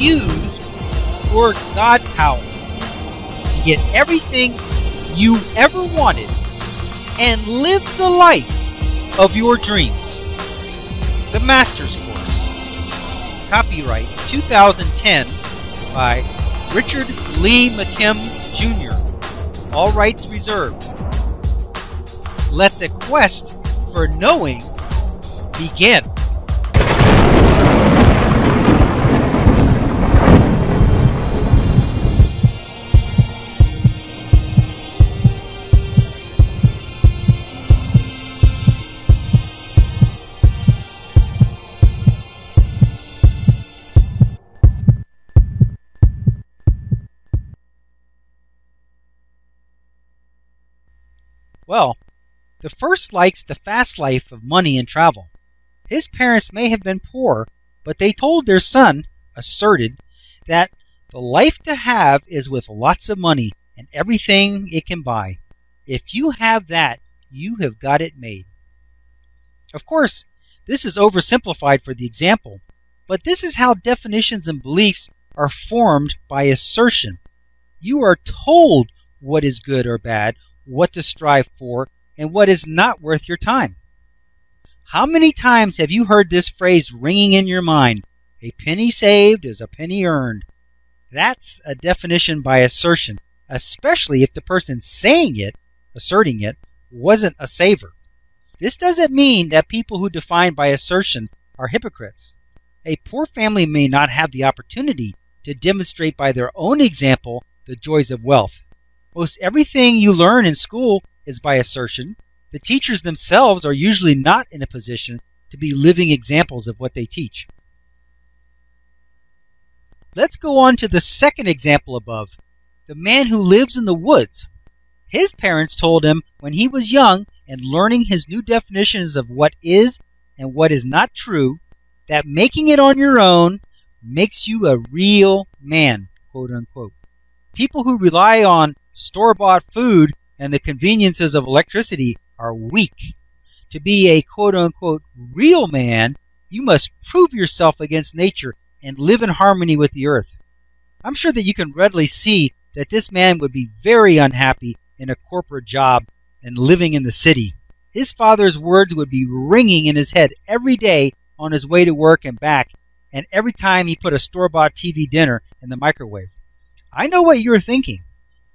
use your God power to get everything you ever wanted and live the life of your dreams. The Master's Course. Copyright 2010 by Richard Lee McKim Jr. All rights reserved. Let the quest for knowing begin. Well, the first likes the fast life of money and travel. His parents may have been poor, but they told their son, Asserted, that the life to have is with lots of money and everything it can buy. If you have that, you have got it made. Of course, this is oversimplified for the example, but this is how definitions and beliefs are formed by assertion. You are told what is good or bad, what to strive for, and what is not worth your time. How many times have you heard this phrase ringing in your mind? A penny saved is a penny earned. That's a definition by assertion, especially if the person saying it, asserting it, wasn't a saver. This doesn't mean that people who define by assertion are hypocrites. A poor family may not have the opportunity to demonstrate by their own example the joys of wealth. Most everything you learn in school is by assertion. The teachers themselves are usually not in a position to be living examples of what they teach. Let's go on to the second example above, the man who lives in the woods. His parents told him when he was young and learning his new definitions of what is and what is not true, that making it on your own makes you a real man, quote unquote. People who rely on store-bought food and the conveniences of electricity are weak. To be a quote-unquote real man, you must prove yourself against nature and live in harmony with the earth. I'm sure that you can readily see that this man would be very unhappy in a corporate job and living in the city. His father's words would be ringing in his head every day on his way to work and back, and every time he put a store-bought TV dinner in the microwave. I know what you're thinking.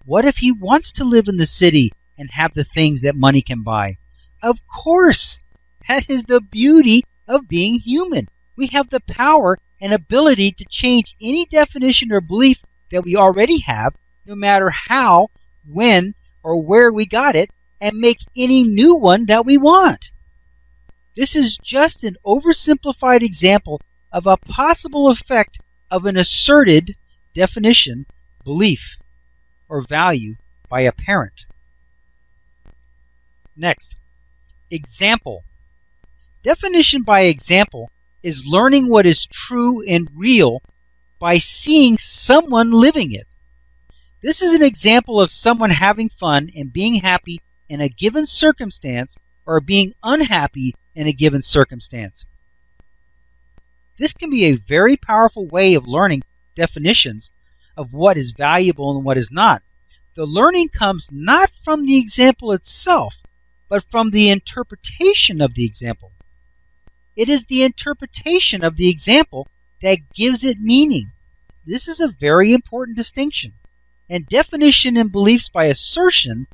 What if he wants to live in the city and have the things that money can buy? Of course! That is the beauty of being human. We have the power and ability to change any definition or belief that we already have, no matter how, when, or where we got it, and make any new one that we want. This is just an oversimplified example of a possible effect of an asserted definition, belief, or value by a parent. Next, example. Definition by example is learning what is true and real by seeing someone living it. This is an example of someone having fun and being happy in a given circumstance or being unhappy in a given circumstance. This can be a very powerful way of learning definitions of what is valuable and what is not. The learning comes not from the example itself, but from the interpretation of the example. It is the interpretation of the example that gives it meaning. This is a very important distinction. And definition and beliefs by assertion,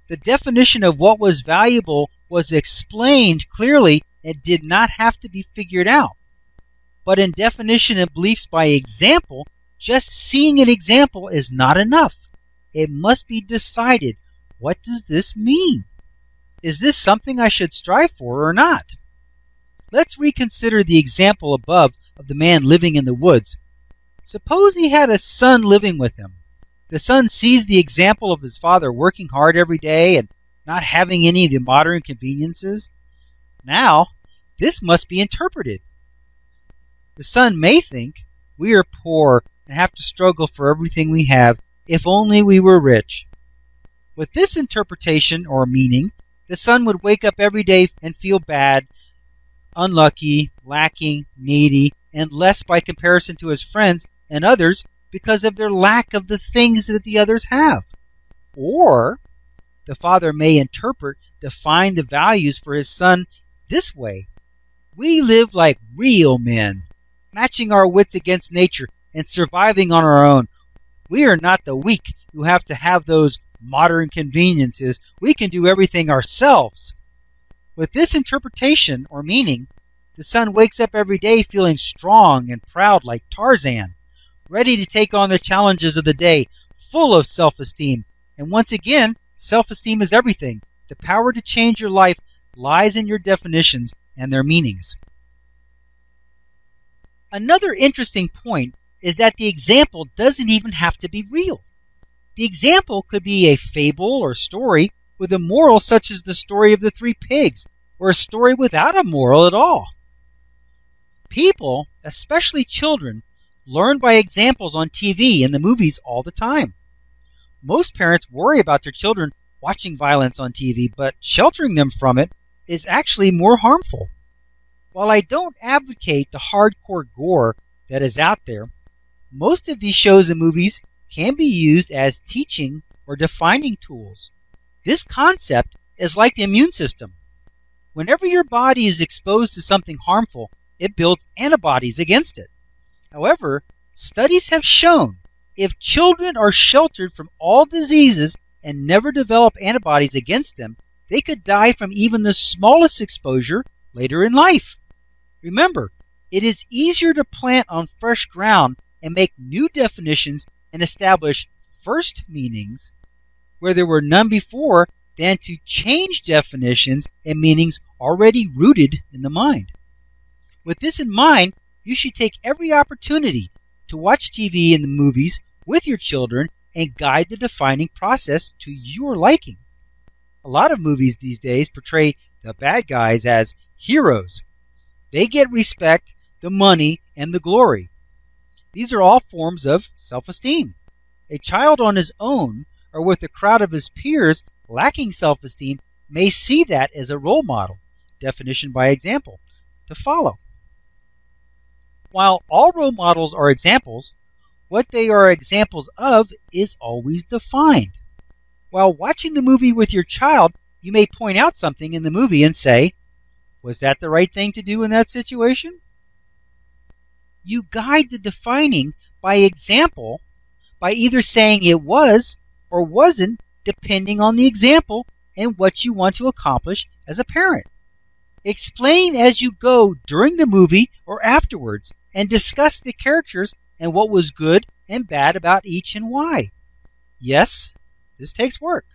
the definition of what was valuable was explained clearly and did not have to be figured out. But in definition and beliefs by example, just seeing an example is not enough. It must be decided, what does this mean? Is this something I should strive for or not? Let's reconsider the example above of the man living in the woods. Suppose he had a son living with him. The son sees the example of his father working hard every day and not having any of the modern conveniences. Now, this must be interpreted. The son may think, we are poor and have to struggle for everything we have. If only we were rich. With this interpretation or meaning, the son would wake up every day and feel bad, unlucky, lacking, needy, and less by comparison to his friends and others because of their lack of the things that the others have. Or the father may define the values for his son this way: we live like real men, matching our wits against nature and surviving on our own. We are not the weak who have to have those modern conveniences. We can do everything ourselves. With this interpretation or meaning, the son wakes up every day feeling strong and proud like Tarzan, ready to take on the challenges of the day, full of self-esteem. And once again, self-esteem is everything. The power to change your life lies in your definitions and their meanings. Another interesting point is that the example doesn't even have to be real. The example could be a fable or story with a moral, such as the story of the three pigs, or a story without a moral at all. People, especially children, learn by examples on TV and the movies all the time. Most parents worry about their children watching violence on TV, but sheltering them from it is actually more harmful. While I don't advocate the hardcore gore that is out there, most of these shows and movies can be used as teaching or defining tools. This concept is like the immune system. Whenever your body is exposed to something harmful, it builds antibodies against it. However, studies have shown if children are sheltered from all diseases and never develop antibodies against them, they could die from even the smallest exposure later in life. Remember, it is easier to plant on fresh ground and make new definitions and establish first meanings where there were none before than to change definitions and meanings already rooted in the mind. With this in mind, you should take every opportunity to watch TV and the movies with your children and guide the defining process to your liking. A lot of movies these days portray the bad guys as heroes. They get respect, the money, and the glory. These are all forms of self-esteem. A child on his own or with a crowd of his peers lacking self-esteem may see that as a role model, definition by example, to follow. While all role models are examples, what they are examples of is always defined. While watching the movie with your child, you may point out something in the movie and say, was that the right thing to do in that situation? You guide the defining by example by either saying it was or wasn't, depending on the example and what you want to accomplish as a parent. Explain as you go during the movie or afterwards, and discuss the characters and what was good and bad about each and why. Yes, this takes work.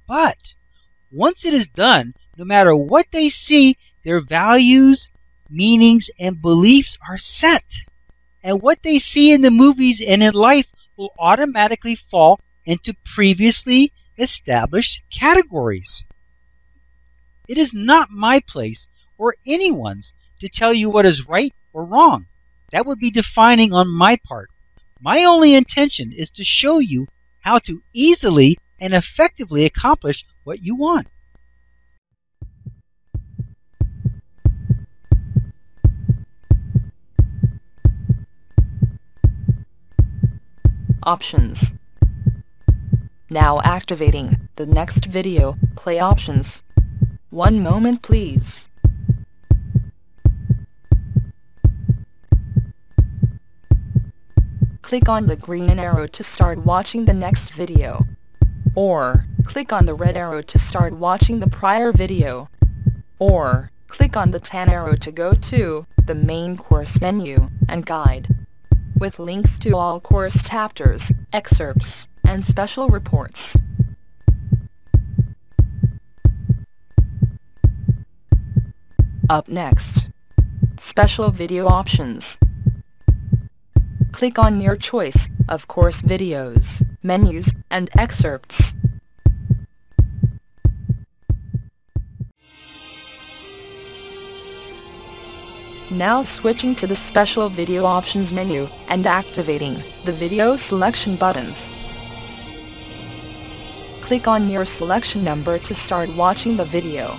But once it is done, no matter what they see, their values, meanings, and beliefs are set. And what they see in the movies and in life will automatically fall into previously established categories. It is not my place or anyone's to tell you what is right or wrong. That would be defining on my part. My only intention is to show you how to easily and effectively accomplish what you want. Options. Now activating the next video, play options. 1 moment please. Click on the green arrow to start watching the next video. Or, click on the red arrow to start watching the prior video. Or, click on the tan arrow to go to the main course menu and guide, with links to all course chapters, excerpts, and special reports. Up next, special video options. Click on your choice of course videos, menus, and excerpts. Now switching to the special video options menu and activating the video selection buttons. Click on your selection number to start watching the video.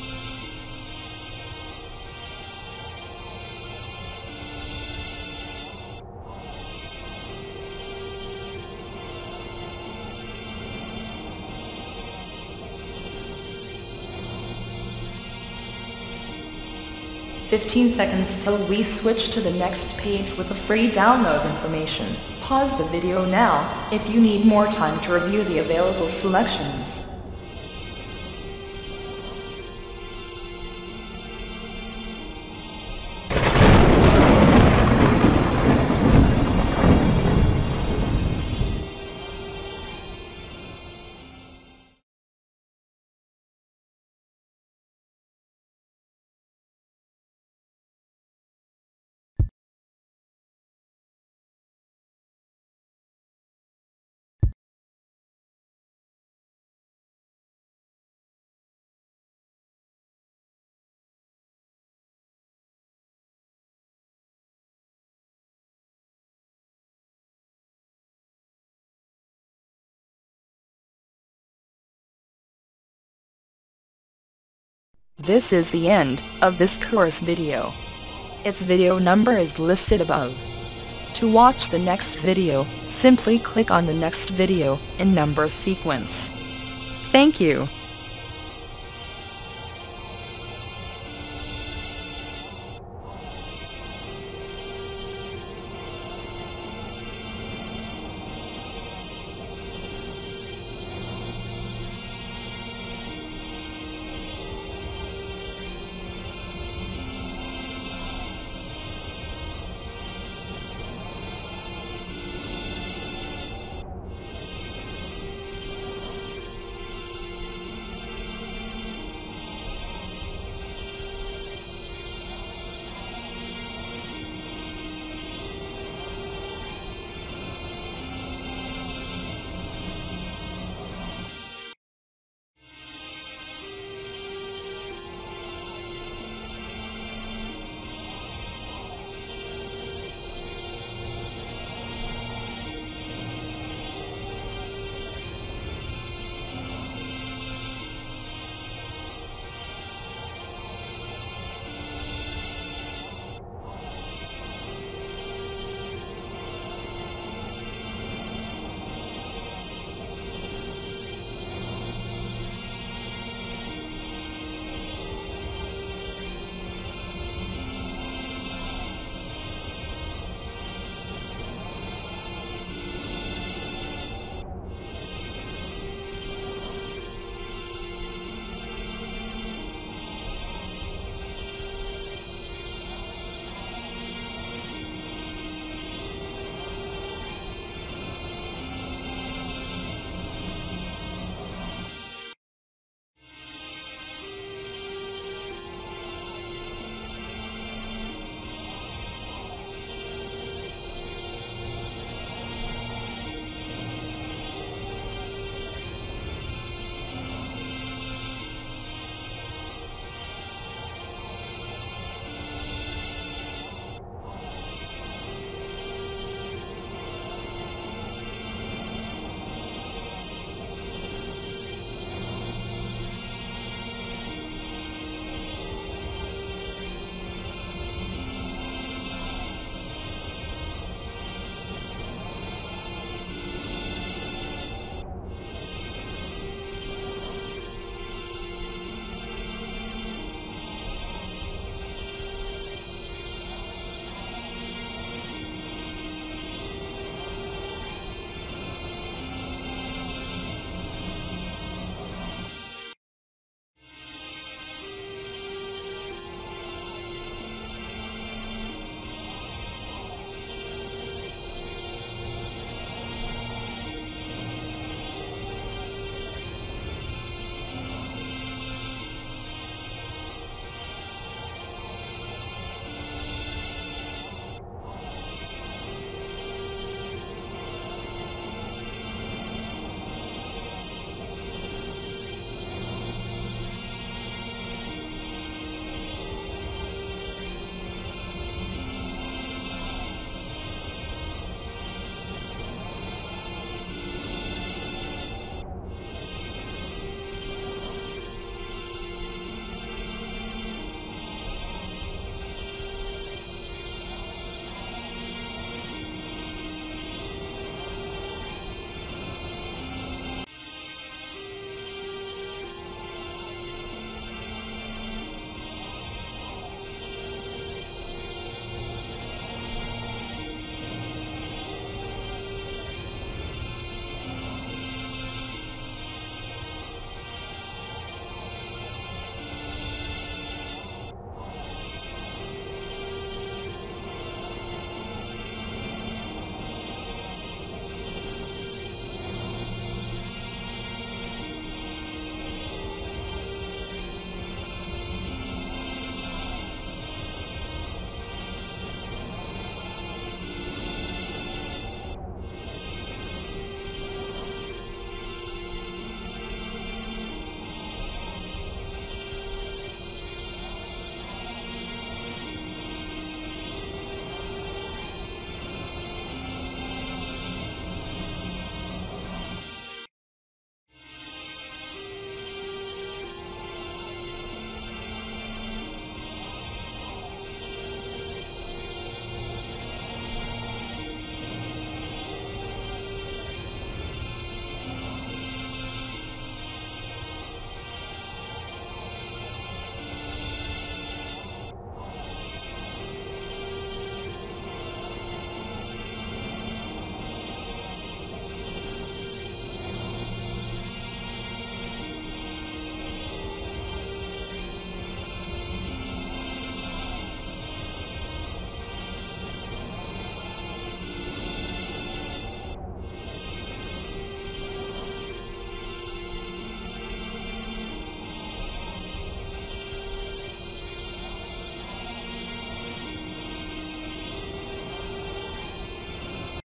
15 seconds till we switch to the next page with the free download information. Pause the video now if you need more time to review the available selections. This is the end of this course video. Its video number is listed above. To watch the next video, simply click on the next video in number sequence. Thank you.